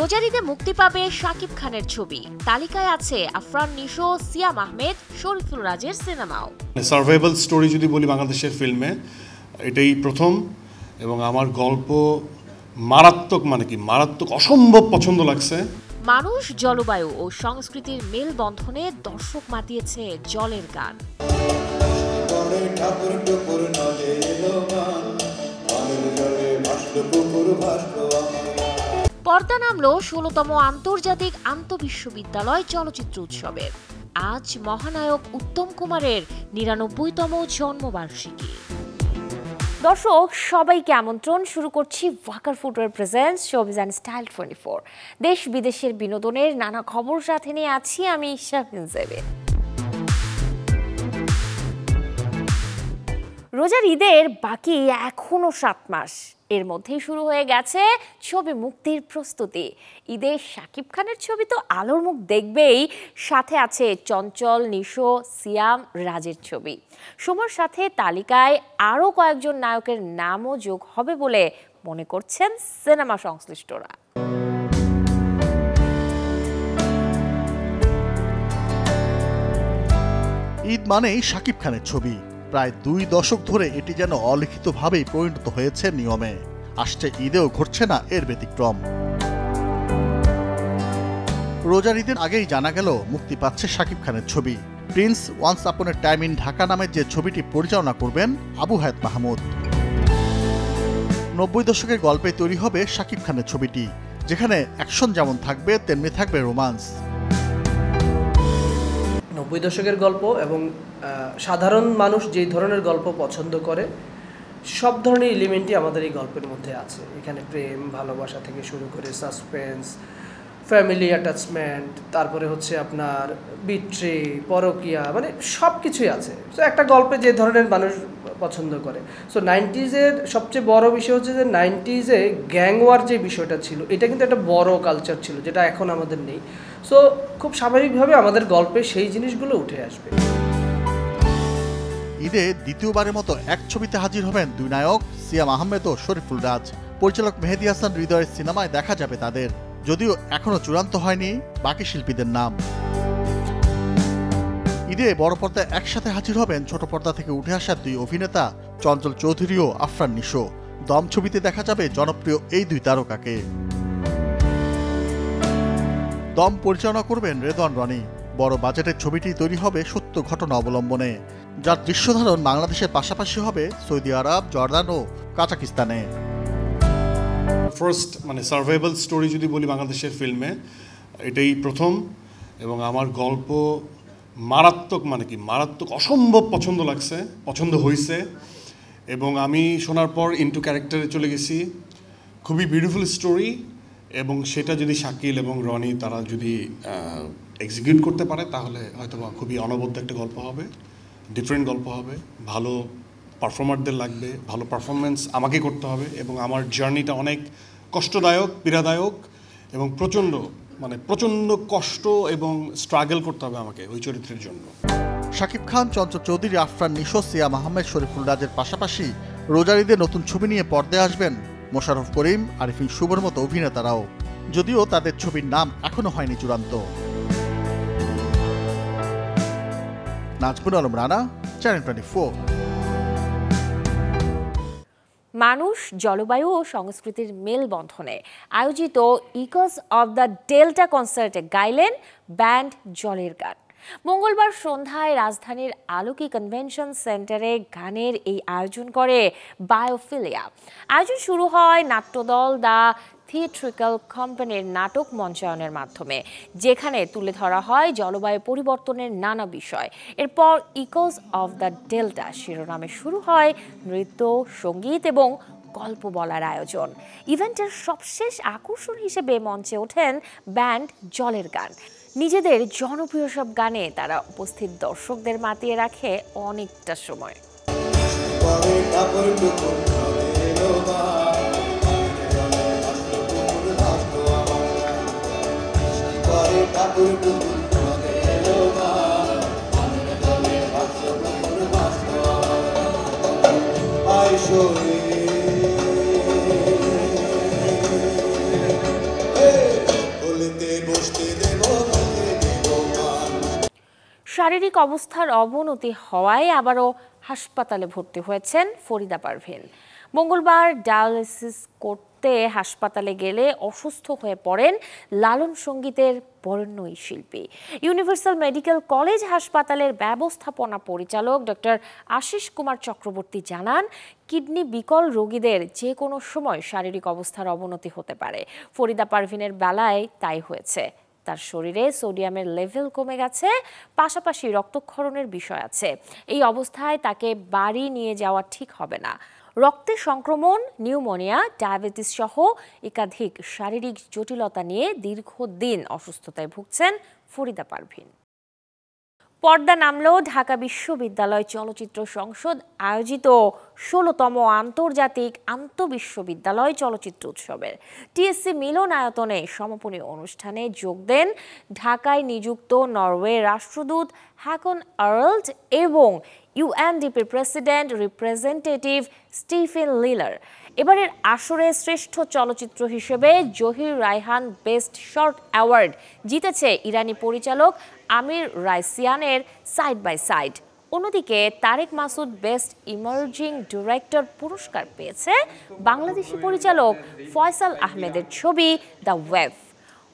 রোজার ঈদে মুক্তি পাবে শাকিব খানের ছবি। তালিকায় আছে আফরান নিশো, সিয়াম আহমেদ, শরীফুল রাজের সিনেমাও। সার্ভাইভাল স্টোরি যদি বলি বাংলাদেশের ফিল্মে, এটাই প্রথম। এবং আমার গল্প মারাত্মক অসম্ভব পছন্দ লাগছে। মানুষ, জলবায়ু ও সংস্কৃতির মেলবন্ধনে দর্শক মাতিয়েছে জলের গান। পর্দা নামলো ১৬তম আন্তর্জাতিক আন্তঃবিশ্ববিদ্যালয় চলচ্চিত্র উৎসবের। আজ মহানায়ক উত্তম কুমারের ৯৯তম জন্মবার্ষিকী। দর্শক সবাইকে আমন্ত্রণ। শুরু করছি Walker footwear presents showbiz and style 24। দেশ বিদেশের বিনোদনের নানা খবর সাথে নিয়ে আছি আমি শাহিন জেবে। রোজার ঈদের বাকি এখনো ৭ মাস। এর মধ্যেই শুরু হয়ে গেছে ছবি মুক্তির প্রস্তুতি। ঈদে শাকিব খানের ছবি তো আলোর মুখ দেখবেই, সাথে আছে চঞ্চল, নিশো, সিয়াম, রাজের ছবি। সময়ের সাথে তালিকায় আরও কয়েকজন নায়কের নামও যোগ হবে বলে মনে করছেন সিনেমা সংশ্লিষ্টরা। ঈদ মানেই শাকিব খানের ছবি। প্রায় ২ দশক ধরে এটি যেন অলিখিতভাবেই পরিণত হয়েছে নিয়মে। আসছে ঈদেও ঘটছে না এর ব্যতিক্রম। রোজার ঈদের আগেই জানা গেল মুক্তি পাচ্ছে শাকিব খানের ছবি। Prince once upon A time in Dhaka নামের যে ছবিটি পরিচালনা করবেন আবু হায়াত মাহমুদ। ৯০ দশকের গল্পে তৈরি হবে শাকিব খানের ছবিটি, যেখানে অ্যাকশন যেমন থাকবে তেমনি থাকবে রোমান্স। ৯০ দশকের গল্প এবং সাধারণ মানুষ যেই ধরনের গল্প পছন্দ করে সব ধরনের এলিমেন্টই আমাদের এই গল্পের মধ্যে আছে। এখানে প্রেম, ভালোবাসা থেকে শুরু করে সাসপেন্স, ফ্যামিলি অ্যাটাচমেন্ট, তারপরে হচ্ছে আপনার বিট্রে, পরকিয়া, মানে সব কিছুই আছে। তো একটা গল্পে যে ধরনের মানুষ পছন্দ করে। সো 90s-এর সবচেয়ে বড় বিষয় হচ্ছে যে 90s-এ গ্যাং ওয়ার যে বিষয়টা ছিল, এটা কিন্তু একটা বড় কালচার ছিল, যেটা এখন আমাদের নেই। সো খুব স্বাভাবিকভাবে আমাদের গল্পে সেই জিনিসগুলো উঠে আসবে। ঈদে দ্বিতীয়বারের মতো এক ছবিতে হাজির হবেন ২ নায়ক সিয়াম আহমেদ ও শরীফুল রাজ। পরিচালক মেহেদী হাসান হৃদয়ের সিনেমায় দেখা যাবে তাদের, যদিও এখনো চূড়ান্ত হয়নি বাকি শিল্পীদের নাম। ঈদে বড় পর্দায় একসাথে হাজির হবেন ছোট পর্দা থেকে উঠে আসা ২ অভিনেতা চঞ্চল চৌধুরী ও আফরান নিশো। দম ছবিতে দেখা যাবে জনপ্রিয় এই ২ তারকাকে। দম পরিচালনা করবেন রেদওয়ান রনি। বড় বাজেটের ছবিটি তৈরি হবে সত্য ঘটনা অবলম্বনে, যার দৃশ্যধারণ বাংলাদেশের পাশাপাশি হবে সৌদি আরব, জর্দান ও কাজাকিস্তানে। ফার্স্ট সার্ভাইভাল স্টোরি যদি বলি বাংলাদেশের ফিল্মে, এটাই প্রথম। এবং আমার গল্প মারাত্মক অসম্ভব পছন্দ হয়েছে। এবং আমি শোনার পর ইনটু ক্যারেক্টারে চলে গেছি। খুবই বিউটিফুল স্টোরি, এবং সেটা যদি শাকিল এবং রনি তারা যদি এক্সিকিউট করতে পারে তাহলে হয়তো খুবই অনবদ্য একটা গল্প হবে, ডিফারেন্ট গল্প হবে। ভালো পারফর্মারদের লাগবে, ভালো পারফরমেন্স আমাকে করতে হবে। এবং আমার জার্নিটা অনেক কষ্টদায়ক, পীড়াদায়ক এবং প্রচণ্ড কষ্ট এবং স্ট্রাগল করতে হবে আমাকে ওই চরিত্রের জন্য। শাকিব খান, চঞ্চল চৌধুরী, আফরান নিশো, সিয়াম আহমেদ, শরীফুল রাজের পাশাপাশি রোজার ঈদে নতুন ছবি নিয়ে পর্দায় আসবেন মোশাররফ করিম, আরিফিন শুভর মতো অভিনেতারাও, যদিও তাদের ছবির নাম এখনো হয়নি চূড়ান্ত। নাজমুল আলম রানা, চ্যানেল 24। মানুষ, জলবায়ু ও সংস্কৃতির মেলবন্ধনে আয়োজিত ইকোস অব দ্য ডেল্টা কনসার্টে গাইলেন ব্যান্ড জলের গান। মঙ্গলবার সন্ধ্যায় রাজধানীর আলোকি কনভেনশন সেন্টারে গানের এই আয়োজন করে বায়োফিলিয়া। আয়োজন শুরু হয় নাট্যদল দ্য থিয়েট্রিক্যাল কোম্পানির নাটক মঞ্চায়নের মাধ্যমে, যেখানে তুলে ধরা হয় জলবায়ু পরিবর্তনের নানা বিষয়। এরপর ইকোস অব দ্য ডেল্টা শিরোনামে শুরু হয় নৃত্য, সঙ্গীত এবং গল্প বলার আয়োজন। ইভেন্টের সবশেষ আকর্ষণ হিসেবে মঞ্চে ওঠেন ব্যান্ড জলের গান। নিজেদের জনপ্রিয় সব গানে তারা উপস্থিত দর্শকদের মাতিয়ে রাখে অনেকটা সময়। শারীরিক অবস্থার অবনতি হওয়ায় আবারও হাসপাতালে ভর্তি হয়েছেন ফরিদা পারভীন। মঙ্গলবার ডায়ালিসিস করতে হাসপাতালে গেলে অসুস্থ হয়ে পড়েন লালন সংগীতের বরেণ্য এই শিল্পী। ইউনিভার্সাল মেডিকেল কলেজ হাসপাতালের ব্যবস্থাপনা পরিচালক ডক্টর আশিস কুমার চক্রবর্তী জানান, কিডনি বিকল রোগীদের যে কোনো সময় শারীরিক অবস্থার অবনতি হতে পারে। ফরিদা পারভীনের বেলায় তাই হয়েছে। তার শরীরে সোডিয়ামের লেভেল কমে গেছে, পাশাপাশি রক্তক্ষরণের বিষয় আছে। এই অবস্থায় তাকে বাড়ি নিয়ে যাওয়া ঠিক হবে না। রক্তে সংক্রমণ, নিউমোনিয়া, ডায়াবেটিস সহ একাধিক শারীরিক জটিলতা নিয়ে দীর্ঘদিন অসুস্থতায় ভুগছেন ফরিদা পারভীন। পর্দা নামল ঢাকা বিশ্ববিদ্যালয় চলচ্চিত্র সংসদ আয়োজিত ১৬তম আন্তর্জাতিক আন্তঃবিশ্ববিদ্যালয় চলচ্চিত্র উৎসবের টিএসসি মিলনায়তনে সমাপনী অনুষ্ঠানে যোগ দেন ঢাকায় নিযুক্ত নরওয়ে রাষ্ট্রদূত হ্যাকন আর্লড এবং ইউএনডিপির প্রেসিডেন্ট রিপ্রেজেন্টেটিভ স্টিফেন লিলার। এবারের আসরে শ্রেষ্ঠ চলচ্চিত্র হিসেবে Zahir Raihan best short award জিতেছে ইরানি পরিচালক আমির রাইসিয়ানের সাইড বাই সাইড। অন্যদিকে Tareq Masud best emerging director পুরস্কার পেয়েছে বাংলাদেশি পরিচালক ফয়সাল আহমেদের ছবি the wave.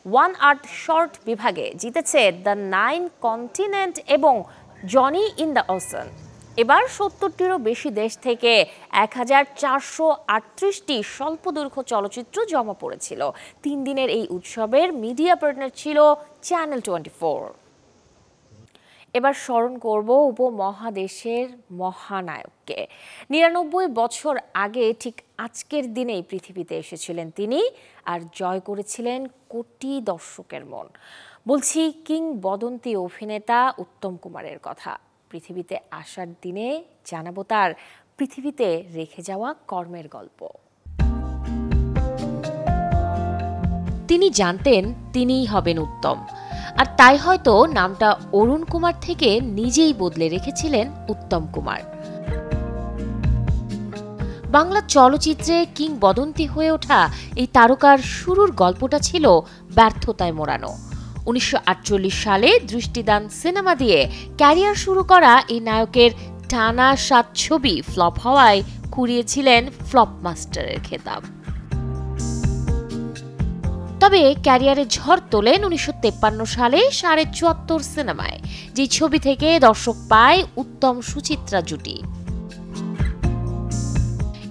One art short বিভাগে জিতেছে দ্য নাইন কন্টিনেন্ট এবং জনি ইন দ্য ওশান। এবার ৭০টিরও বেশি দেশ থেকে ১,৪৩৮টি স্বল্পদৈর্ঘ্য চলচ্চিত্র জমা পড়েছিল। ৩ দিনের এই উৎসবের মিডিয়া পার্টনার ছিল চ্যানেল 24। এবার স্মরণ করব উপমহাদেশের মহানায়ককে। ৯৯ বছর আগে ঠিক আজকের দিনেই পৃথিবীতে এসেছিলেন তিনি, আর জয় করেছিলেন কোটি দর্শকের মন। বলছি কিংবদন্তি অভিনেতা উত্তম কুমারের কথা। পৃথিবীতে আসার দিনে জানাবো তার পৃথিবীতে রেখে যাওয়া কর্মের গল্প। তিনি জানতেন তিনিই হবেন উত্তম, আর তাই হয়তো নামটা অরুণ কুমার থেকে নিজেই বদলে রেখেছিলেন উত্তম কুমার। বাংলা চলচ্চিত্রে কিংবদন্তি হয়ে ওঠা এই তারকার শুরুর গল্পটা ছিল ব্যর্থতায় মোড়ানো। ১৯৪৮ সালে দৃষ্টিদান সিনেমা দিয়ে ক্যারিয়ার শুরু করা এই নায়কের টানা ৭ ছবি ফ্লপ হওয়ায় কুড়িয়েছিলেন ফ্লপ মাস্টারের খেতাব। তবে ক্যারিয়ারে ঝড় তোলেন ১৯৫৩ সালে ৭৪ সিনেমায়, যে ছবি থেকে দর্শক পায় উত্তম সুচিত্রা জুটি।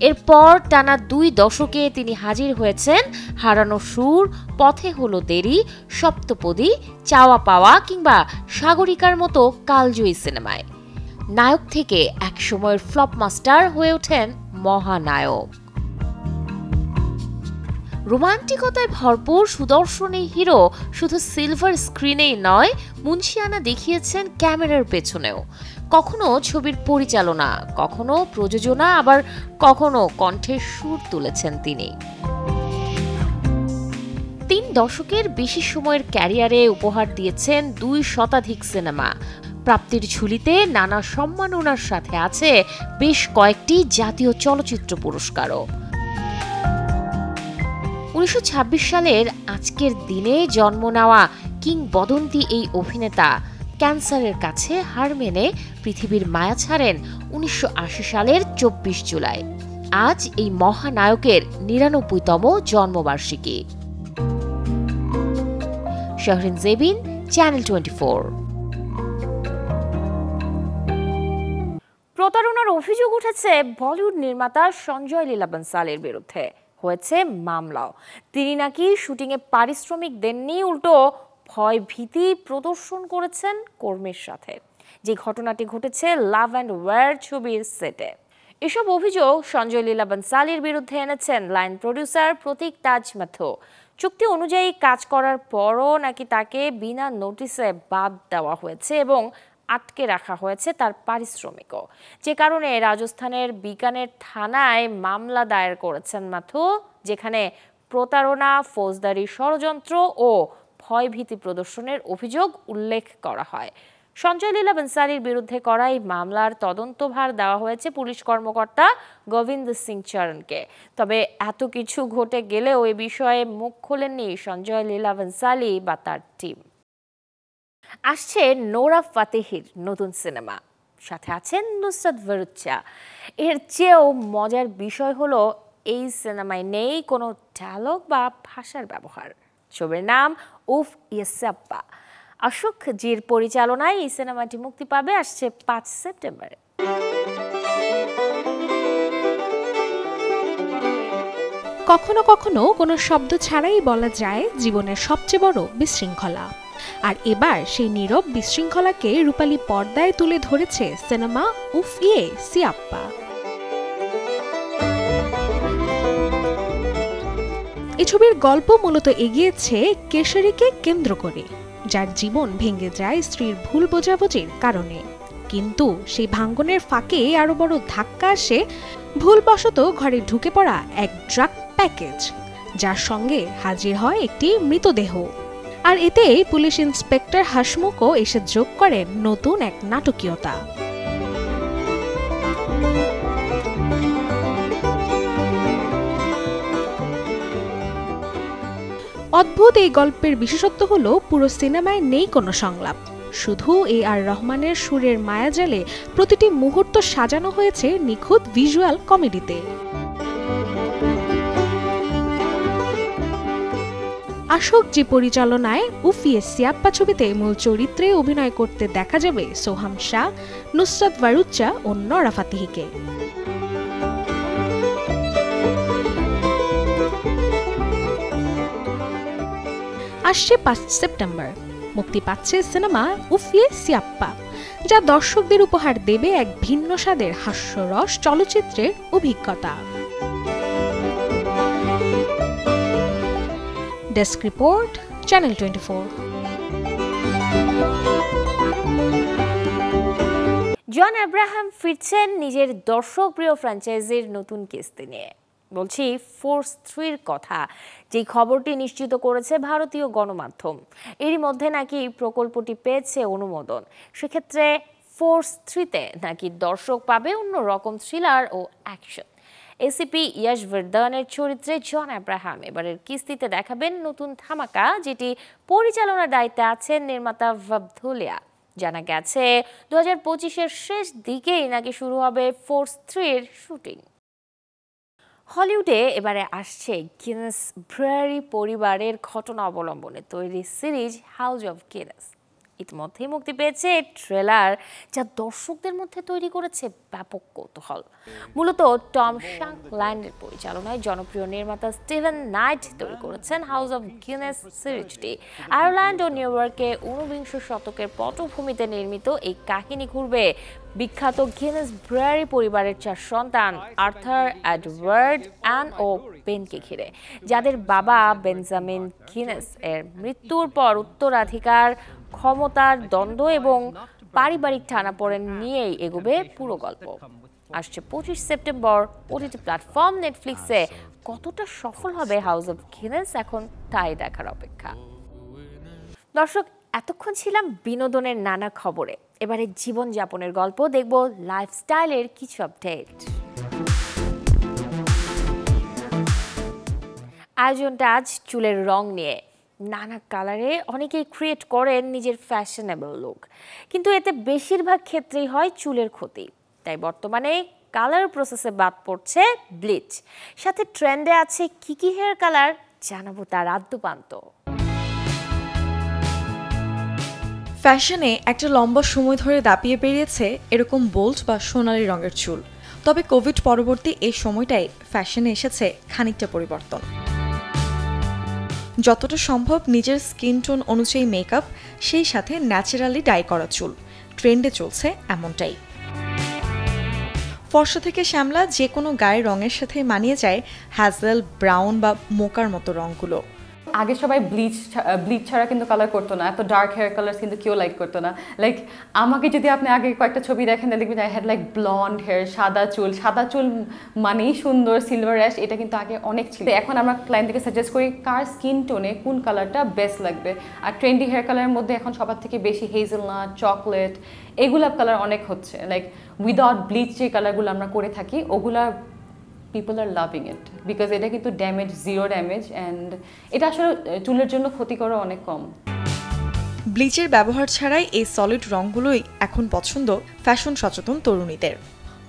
এরপর টানা ২ দশকে তিনি হাজির হয়েছেন হারানো সুর, পথে হলো দেরি, সপ্তপদী, চাওয়া পাওয়া কিংবা সাগরিকার মতো কালজয়ী সিনেমায়। নায়ক থেকে একসময়ের ফ্লপ মাস্টার হয়ে ওঠেন মহানায়ক। রোমান্টিকতায় ভরপুর সুদর্শন এই হিরো শুধু সিলভার স্ক্রিনেই নয়, মুন্সিয়ানা দেখিয়েছেন ক্যামেরার পেছনেও। কখনো ছবির পরিচালনা, কখনো প্রযোজনা, আবার কখনো কণ্ঠের সুর তুলেছেন তিনি। ৩ দশকের বেশি সময়ের ক্যারিয়ারে উপহার দিয়েছেন ২ শতাধিক সিনেমা। প্রাপ্তির ঝুলিতে নানা সম্মাননার সাথে আছে বেশ কয়েকটি জাতীয় চলচ্চিত্র পুরস্কারও। ১৯২৬ সালের আজকের দিনে জন্ম নেওয়া কিংবদন্তি এই অভিনেতা ক্যান্সারের কাছে হার মেনে পৃথিবীর মায়া ছাড়েন ১৯৮০ সালের ২৪ জুলাই। আজ এই মহানায়কের ৯৯তম জন্মবার্ষিকী। শাহরিন জেবিন, চ্যানেল 24। প্রতারণার অভিযোগ উঠেছে বলিউড নির্মাতা সঞ্জয় লীলা বনসালের বিরুদ্ধে। হয়েছে মামলাও। তিনি নাকি শুটিংয়ে পারিশ্রমিক দেননি, উল্টো ভয় ভীতি প্রদর্শন করেছেন কর্মীর সাথে। যে ঘটনাটি ঘটেছে লাভ অ্যান্ড ওয়ার ছবির সেটে। এসব অভিযোগ সঞ্জয় লীলা বনসালের বিরুদ্ধে এনেছেন লাইন প্রডিউসার প্রতীক তাজ মাথু। চুক্তি অনুযায়ী কাজ করার পরও নাকি তাকে বিনা নোটিসে বাদ দেওয়া হয়েছে এবং আটকে রাখা হয়েছে তার পারিশ্রমিকও, যে কারণে রাজস্থানের বিকানের থানায় মামলা দায়ের করেছেন মাথু, যেখানে প্রতারণা, ফৌজদারি ষড়যন্ত্র ও ভয়ভীতি প্রদর্শনের অভিযোগ উল্লেখ করা হয়। সঞ্জয় লীলা বনসালির বিরুদ্ধে করা এই মামলার তদন্তভার দেওয়া হয়েছে পুলিশ কর্মকর্তা গোবিন্দ সিং চরণকে। তবে এত কিছু ঘটে গেলেও এ বিষয়ে মুখ খোলেননি সঞ্জয় লীলা বনসালি বা তার টিম। আসছে নোরা ফাতেহির নতুন সিনেমা, সাথে আছেন নুসরাত ভারুচ্চা। এর চেয়েও মজার বিষয় হলো এই সিনেমায় নেই কোনো ডায়লগ বা ভাষার ব্যবহার। ছবির নাম উফ ইয়েসাপ্পা। আশোক জির পরিচালনায় এই সিনেমাটি মুক্তি পাবে আসছে 5 সেপ্টেম্বরে। কখনো কখনো কোনো শব্দ ছাড়াই বলা যায় জীবনের সবচেয়ে বড় বিশৃঙ্খলা। আর এবার সেই নীরব বিশৃঙ্খলাকে রূপালী পর্দায় তুলে ধরেছে সিনেমা উফ ইয়ে সিয়াপ্পা। এই ছবির গল্প মূলত এগিয়েছে কেশরীকে কেন্দ্র করে, যার জীবন ভেঙে যায় স্ত্রীর ভুল বোঝাবুঝির কারণে। কিন্তু সেই ভাঙ্গনের ফাঁকে আরো বড় ধাক্কা আসে ভুলবশত ঘরে ঢুকে পড়া এক ড্রাগ প্যাকেজ, যার সঙ্গে হাজির হয় একটি মৃতদেহ। আর এতে পুলিশ ইন্সপেক্টর হাসমুখও এসে যোগ করেন নতুন এক নাটকীয়তা। অদ্ভুত এই গল্পের বিশেষত্ব হলো পুরো সিনেমায় নেই কোনো সংলাপ, শুধু আর রহমানের সুরের মায়াজালে প্রতিটি মুহূর্ত সাজানো হয়েছে নিখুঁত ভিজুয়াল কমেডিতে। আশোক জি পরিচালনায় উফ ইয়ে সিয়াপ্পা ছবিতে মূল চরিত্রে অভিনয় করতে দেখা যাবে সোহাম শাহ, নুসরাত ভারুচ্চা ও নোরা ফাতেহিকে। আসছে 5 সেপ্টেম্বর মুক্তি পাচ্ছে সিনেমা উফ ইয়ে সিয়াপ্পা, যা দর্শকদের উপহার দেবে এক ভিন্ন স্বাদের হাস্যরস চলচ্চিত্রের অভিজ্ঞতা। Desk report, channel 24। জন আব্রাহাম ফিরছেন নিজের দর্শকপ্রিয় ফ্র্যাঞ্চাইজির নতুন কিস্তি নিয়ে। বলছি ফোর্স 3-র কথা, যেই খবরটি নিশ্চিত করেছে ভারতীয় গণমাধ্যম। এরই মধ্যে নাকি প্রকল্পটি পেয়েছে অনুমোদন। সেক্ষেত্রে ফোর্স 3-তে নাকি দর্শক পাবে অন্যরকম থ্রিলার ও অ্যাকশন। এসিপি ইয়াশ ভার্দানের চরিত্রে জন আব্রাহাম এবারের কিস্তিতে দেখাবেন নতুন ধামাকা, যেটি পরিচালনার দায়িত্বে আছেন নির্মাতা ভাবধুলিয়া। জানা গেছে 2025-এর শেষ দিকেই নাকি শুরু হবে ফোর্স 3-এর শুটিং। হলিউডে এবারে আসছে গিনেস ব্রুয়ারি পরিবারের ঘটনা অবলম্বনে তৈরি সিরিজ হাউস অব গিনেস। ইতিমধ্যেই মুক্তি পেয়েছে ট্রেলার, যা দর্শকদের মধ্যে তৈরি করেছে ব্যাপক কৌতূহল। মূলত টম শাঙ্কল্যান্ডের পরিচালনায় জনপ্রিয় নির্মাতা স্টিভেন নাইট তৈরি করেছেন হাউস অব গিনেস সিরিজটি। আয়ারল্যান্ড ও নিউ ইয়র্কে 19 শতকের পটভূমিতে নির্মিত এই কাহিনী ঘুরবে বিখ্যাত গিনেস ব্রুয়ারি পরিবারের 4 সন্তান আর্থার, এডওয়ার্ড, অ্যান ও বেনকে ঘিরে, যাদের বাবা বেঞ্জামিন গিনেস এর মৃত্যুর পর উত্তরাধিকার, ক্ষমতার দ্বন্দ্ব এবং পারিবারিক টানাপোড়েন নিয়েই এগোবে পুরো গল্প। আসছে 25 সেপ্টেম্বর ওটিটি প্ল্যাটফর্ম নেটফ্লিক্সে। কতটা সফল হবে হাউস অব গিনেস এখন তাই দেখার অপেক্ষা। দর্শক, এতক্ষণ ছিলাম বিনোদনের নানা খবরে। এবারে জীবনযাপনের গল্প দেখব, লাইফস্টাইলের কিছু আপডেট। আয়োজনটা আজ চুলের রং নিয়ে। নানা কালারে অনেকেই ক্রিয়েট করেন নিজের ফ্যাশনেবল লুক, কিন্তু এতে বেশিরভাগ ক্ষেত্রেই হয় চুলের ক্ষতি। তাই বর্তমানে কালার প্রসেসে বাদ পড়ছে ব্লিচ। সাথে ট্রেন্ডে আছে কি হেয়ার কালার, জানাবো তার আদ্যপান্ত। ফ্যাশনে একটা লম্বা সময় ধরে দাপিয়ে বেরিয়েছে এরকম বোল্ড বা সোনালি রঙের চুল। তবে কোভিড পরবর্তী এই সময়টাই ফ্যাশনে এসেছে খানিকটা পরিবর্তন। যতটা সম্ভব নিজের স্কিন টোন অনুযায়ী মেকআপ, সেই সাথে ন্যাচারালি ডাই করা চুল, ট্রেন্ডে চলছে এমনটাই। ফর্সা থেকে শ্যামলা যে কোনো গায়ের রঙের সাথে মানিয়ে যায় হ্যাজেল, ব্রাউন বা মোকার মতো রঙগুলো। আগে সবাই ব্লিচ ছাড়া কিন্তু কালার করতো না, এত ডার্ক হেয়ার কালার কিন্তু কেউ লাইক করতো না। লাইক আমাকে যদি আপনি আগে কয়েকটা ছবি দেখেন, দেখবেন I had like blonde hair, সাদা চুল মানেই সুন্দর, সিলভার অ্যাশ, এটা কিন্তু আগে অনেক ছিল। এখন আমরা ক্লায়েন্টকে সাজেস্ট করি কার স্কিন টোনে কোন কালারটা বেস্ট লাগবে। আর ট্রেন্ডি হেয়ার কালারের মধ্যে এখন সবার থেকে বেশি হেজেলনাট, চকলেট, এগুলা কালার অনেক হচ্ছে। লাইক উইদাউট ব্লিচ যে কালারগুলো আমরা করে থাকি, ওগুলা people are loving it because এটা কিন্তু ড্যামেজ, জিরো ড্যামেজ, অ্যান্ড এটা আসলে চুলের জন্য ক্ষতিকর অনেক কম। ব্লিচের ব্যবহার ছাড়াই এই সলিড রঙগুলোই এখন পছন্দ ফ্যাশন সচেতন তরুণীদের।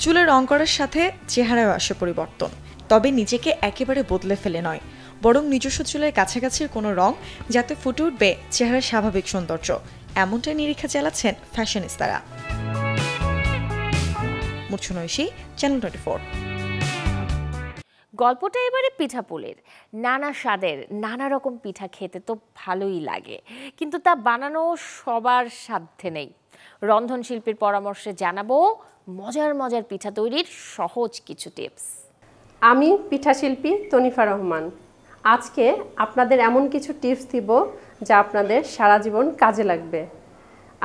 চুলে রং করার সাথে চেহারায় আসে পরিবর্তন, তবে নিজেকে একেবারে বদলে ফেলে নয়, বরং নিজস্ব চুলের কাছাকাছির কোনো রং যাতে ফুটে উঠবে চেহারার স্বাভাবিক সৌন্দর্য, এমনটাই নিরীক্ষা চালাচ্ছেন ফ্যাশনিস্তারা। মুর্ছনৈশী, চ্যানেল 24। গল্পটা এবারে পিঠাপুলির। নানা স্বাদের নানা রকম পিঠা খেতে তো ভালোই লাগে, কিন্তু তা বানানো সবার সাধ্যে নেই। রন্ধনশিল্পীর পরামর্শে জানাবো মজার মজার পিঠা তৈরির সহজ কিছু টিপস। আমি পিঠাশিল্পী তনিফা রহমান। আজকে আপনাদের এমন কিছু টিপস দিব যা আপনাদের সারা জীবন কাজে লাগবে।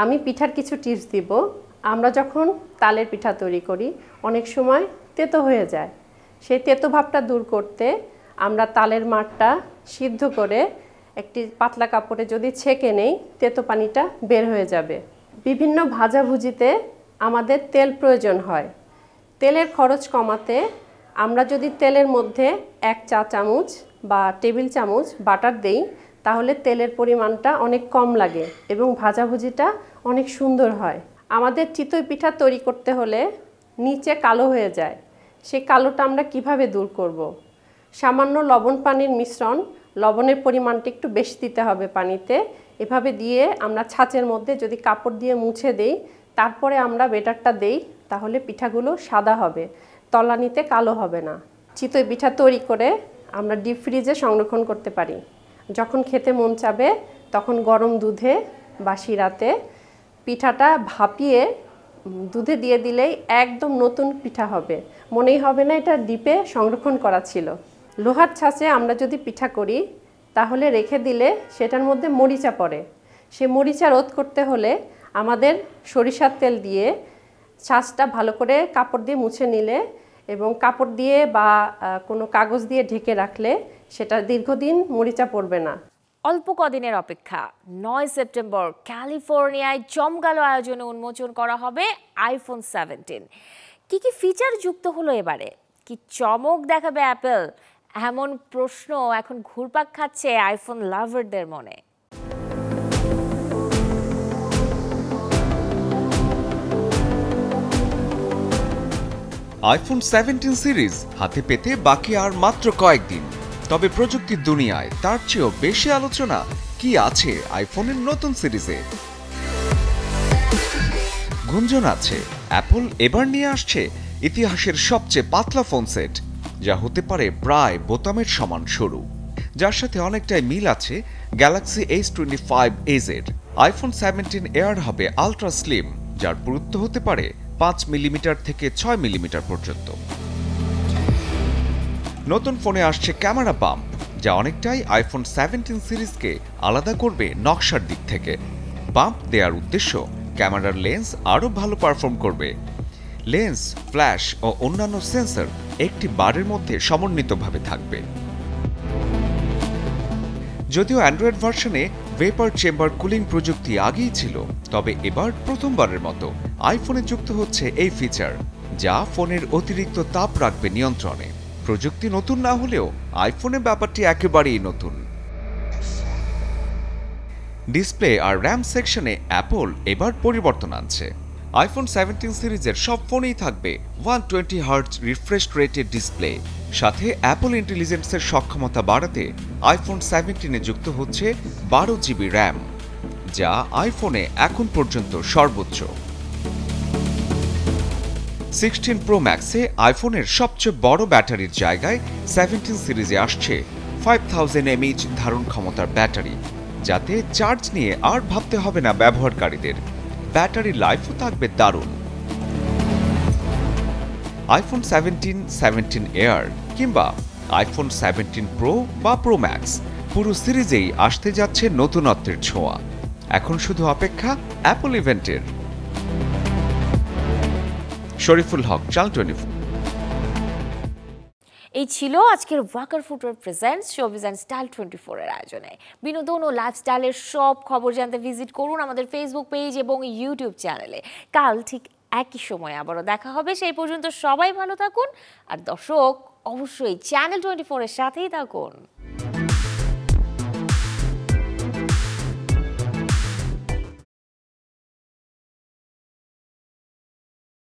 আমি পিঠার কিছু টিপস দিব। আমরা যখন তালের পিঠা তৈরি করি অনেক সময় তেতো হয়ে যায়। সেই তেতো ভাবটা দূর করতে আমরা তালের মাঠটা সিদ্ধ করে একটি পাতলা কাপড়ে যদি ছেঁকে নেই, তেতো পানিটা বের হয়ে যাবে। বিভিন্ন ভাজাভুজিতে আমাদের তেল প্রয়োজন হয়। তেলের খরচ কমাতে আমরা যদি তেলের মধ্যে 1 চা চামচ বা টেবিল চামচ বাটার দেই, তাহলে তেলের পরিমাণটা অনেক কম লাগে এবং ভাজাভুজিটা অনেক সুন্দর হয়। আমাদের চিতই পিঠা তৈরি করতে হলে নিচে কালো হয়ে যায়, সেই কালোটা আমরা কিভাবে দূর করব? সামান্য লবণ পানির মিশ্রণ, লবণের পরিমাণটা একটু বেশি দিতে হবে পানিতে। এভাবে দিয়ে আমরা ছাঁচের মধ্যে যদি কাপড় দিয়ে মুছে দেই, তারপরে আমরা বেটারটা দেই, তাহলে পিঠাগুলো সাদা হবে, তলানিতে কালো হবে না। চিতই পিঠা তৈরি করে আমরা ডিপ ফ্রিজে সংরক্ষণ করতে পারি। যখন খেতে মন চাবে তখন গরম দুধে বা শিরাতে পিঠাটা ভাপিয়ে দুধে দিয়ে দিলেই একদম নতুন পিঠা হবে, মনেই হবে না এটা ডিপে সংরক্ষণ করা ছিল। লোহার ছাঁচে আমরা যদি পিঠা করি তাহলে রেখে দিলে সেটার মধ্যে মরিচা পড়ে। সে মরিচা রোধ করতে হলে আমাদের সরিষার তেল দিয়ে ছাঁচটা ভালো করে কাপড় দিয়ে মুছে নিলে এবং কাপড় দিয়ে বা কোনো কাগজ দিয়ে ঢেকে রাখলে সেটা দীর্ঘদিন মরিচা পড়বে না। অল্প কদিনের অপেক্ষা, 9 সেপ্টেম্বর ক্যালিফোর্নিয়ায় জমকালো আয়োজনে উন্মোচন করা হবে আইফোন 17। কি কি ফিচার যুক্ত হলো এবারে? কি চমক দেখাবে অ্যাপল? এমন প্রশ্ন এখন ঘুরপাক খাচ্ছে আইফোন লাভারদের মনে। আইফোন 17 সিরিজ হাতে পেতে বাকি আর মাত্র কয়েকদিন। তবে প্রযুক্তির দুনিয়ায় তার চেয়েও বেশি আলোচনা কি আছে আইফোনের নতুন সিরিজে। গুঞ্জন আছে অ্যাপল এবার নিয়ে আসছে ইতিহাসের সবচেয়ে পাতলা ফোন সেট, যা হতে পারে প্রায় বোতামের সমান সরু, যার সাথে অনেকটাই মিল আছে গ্যালাক্সি S25 এর। আইফোন 17 এয়ার হবে আলট্রা স্লিম, যার পুরুত্ব হতে পারে 5 মিলিমিটার থেকে 6 মিলিমিটার পর্যন্ত। নতুন ফোনে আসছে ক্যামেরা বাম্প, যা অনেকটাই আইফোন 17 সিরিজকে আলাদা করবে নকশার দিক থেকে। বাম্প দেওয়ার উদ্দেশ্য ক্যামেরার লেন্স আরও ভালো পারফর্ম করবে। লেন্স, ফ্ল্যাশ ও অন্যান্য সেন্সর একটি বারের মধ্যে সমন্বিতভাবে থাকবে। যদিও অ্যান্ড্রয়েড ভার্সনে ভেপার চেম্বার কুলিং প্রযুক্তি আগেই ছিল, তবে এবার প্রথমবারের মতো আইফোনে যুক্ত হচ্ছে এই ফিচার, যা ফোনের অতিরিক্ত তাপ রাখবে নিয়ন্ত্রণে। প্রযুক্তি নতুন না হলেও আইফোনে ব্যাপারটি একেবারেই নতুন। ডিসপ্লে আর র্যাম সেকশনে অ্যাপল এবার পরিবর্তন আনছে। আইফোন 17 সিরিজের সব ফোনেই থাকবে 120 হার্টজ রিফ্রেশ রেটের ডিসপ্লে। সাথে অ্যাপল ইন্টেলিজেন্সের সক্ষমতা বাড়াতে আইফোন 17-এ যুক্ত হচ্ছে 12 জিবি র্যাম, যা আইফোনে এখন পর্যন্ত সর্বোচ্চ। 16 প্রো ম্যাক্সে আইফোনের সবচেয়ে বড় ব্যাটারির জায়গায় 17 সিরিজে আসছে 5000 mAh ধারণ ক্ষমতার ব্যাটারি, যাতে চার্জ নিয়ে আর ভাবতে হবে না ব্যবহারকারীদের। ব্যাটারি লাইফও থাকবে দারুণ। আইফোন 17, 17 এয়ার কিংবা আইফোন 17 প্রো বা প্রো ম্যাক্স, পুরো সিরিজেই আসতে যাচ্ছে নতুনত্বের ছোঁয়া। এখন শুধু অপেক্ষা অ্যাপল ইভেন্টের। শরীফুল হক, চ্যানেল 24। এই ছিল আজকের Walker footwear presents showbiz and style 24 এর আয়োজনে। বিনোদন ও লাইফস্টাইলের সব খবর জানতে ভিজিট করুন আমাদের ফেসবুক পেজ এবং ইউটিউব চ্যানেলে। কাল ঠিক একই সময় আবারও দেখা হবে। সেই পর্যন্ত সবাই ভালো থাকুন, আর দর্শক অবশ্যই চ্যানেল 24 এর সাথেই থাকুন।